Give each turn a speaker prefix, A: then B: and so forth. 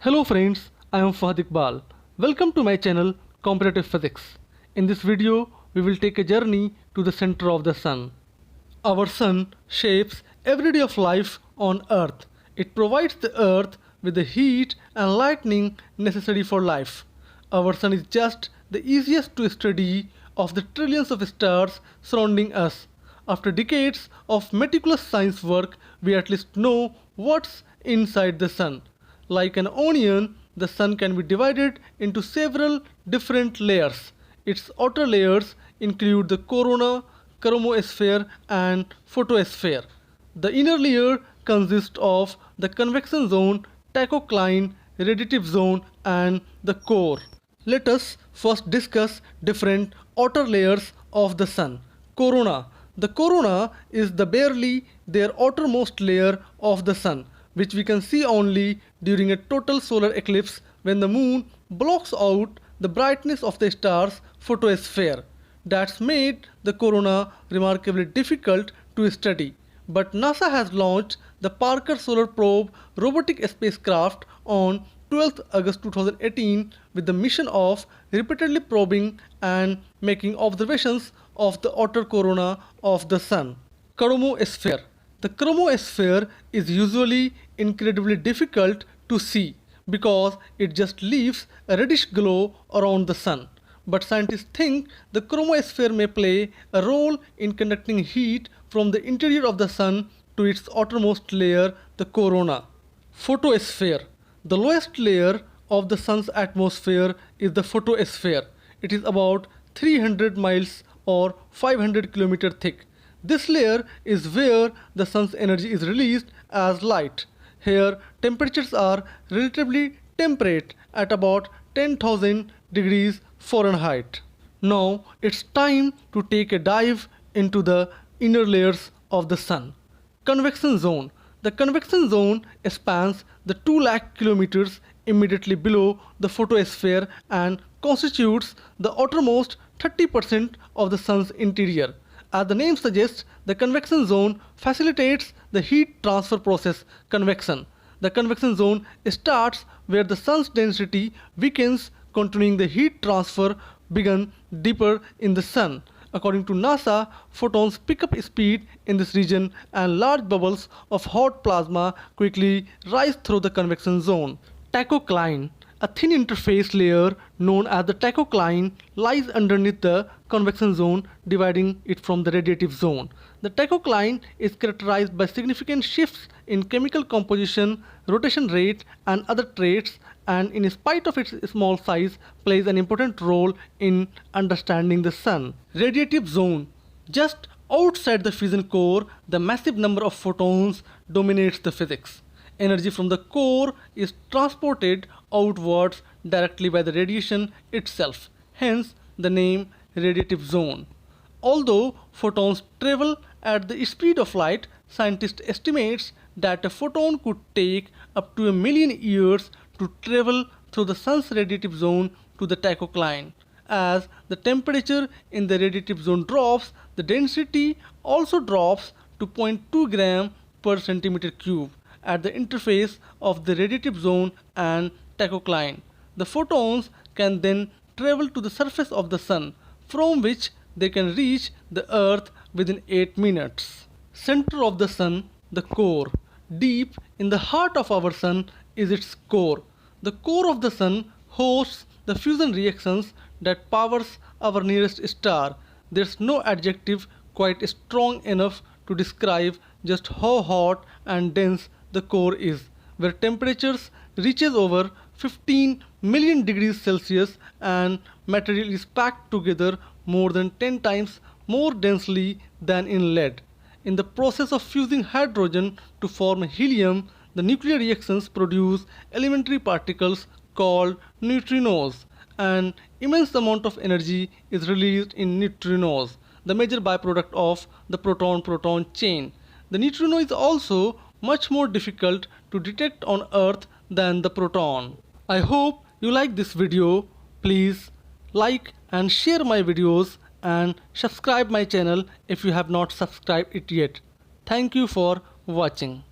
A: Hello friends, I am Fahad Iqbal. Welcome to my channel Comparative Physics. In this video, we will take a journey to the center of the sun. Our sun shapes every day of life on Earth. It provides the Earth with the heat and lightning necessary for life. Our sun is just the easiest to study of the trillions of stars surrounding us. After decades of meticulous science work, we at least know what's inside the sun. Like an onion, the sun can be divided into several different layers. Its outer layers include the corona, chromosphere, and photosphere. The inner layer consists of the convection zone, tachocline, radiative zone, and the core. Let us first discuss different outer layers of the sun. Corona. The corona is the barely their outermost layer of the sun, which we can see only during a total solar eclipse when the moon blocks out the brightness of the star's photosphere. That's made the corona remarkably difficult to study. But NASA has launched the Parker Solar Probe robotic spacecraft on 12th August 2018 with the mission of repeatedly probing and making observations of the outer corona of the sun. Chromosphere. The chromosphere is usually incredibly difficult to see because it just leaves a reddish glow around the sun. But scientists think the chromosphere may play a role in conducting heat from the interior of the sun to its outermost layer, the corona. Photosphere. The lowest layer of the sun's atmosphere is the photosphere. It is about 300 miles or 500 kilometers thick. This layer is where the sun's energy is released as light. Here, temperatures are relatively temperate at about 10,000 degrees Fahrenheit. Now, it's time to take a dive into the inner layers of the sun. Convection zone. The convection zone spans the 2 lakh kilometers immediately below the photosphere and constitutes the outermost 30% of the sun's interior. As the name suggests, the convection zone facilitates the heat transfer process, convection. The convection zone starts where the sun's density weakens, continuing the heat transfer begun deeper in the sun. According to NASA, photons pick up speed in this region and large bubbles of hot plasma quickly rise through the convection zone. Tachocline. A thin interface layer known as the tachocline lies underneath the convection zone, dividing it from the radiative zone. The tachocline is characterized by significant shifts in chemical composition, rotation rate, and other traits, and in spite of its small size, plays an important role in understanding the sun. Radiative zone. Just outside the fission core, the massive number of photons dominates the physics. Energy from the core is transported outwards directly by the radiation itself, hence the name radiative zone. Although photons travel at the speed of light, scientists estimate that a photon could take up to 1,000,000 years to travel through the sun's radiative zone to the tachocline. As the temperature in the radiative zone drops, the density also drops to 0.2 gram per centimeter cube at the interface of the radiative zone and tachocline. The photons can then travel to the surface of the sun, from which they can reach the earth within 8 minutes. Center of the sun, the core. Deep in the heart of our sun is its core. The core of the sun hosts the fusion reactions that powers our nearest star. There's no adjective quite strong enough to describe just how hot and dense the core is, where temperatures reaches over 15 million degrees Celsius and material is packed together more than 10 times more densely than in lead. In the process of fusing hydrogen to form helium, the nuclear reactions produce elementary particles called neutrinos. An immense amount of energy is released in neutrinos, the major byproduct of the proton-proton chain. The neutrino is also much more difficult to detect on Earth than the proton. I hope you like this video. Please like and share my videos and subscribe my channel if you have not subscribed it yet. Thank you for watching.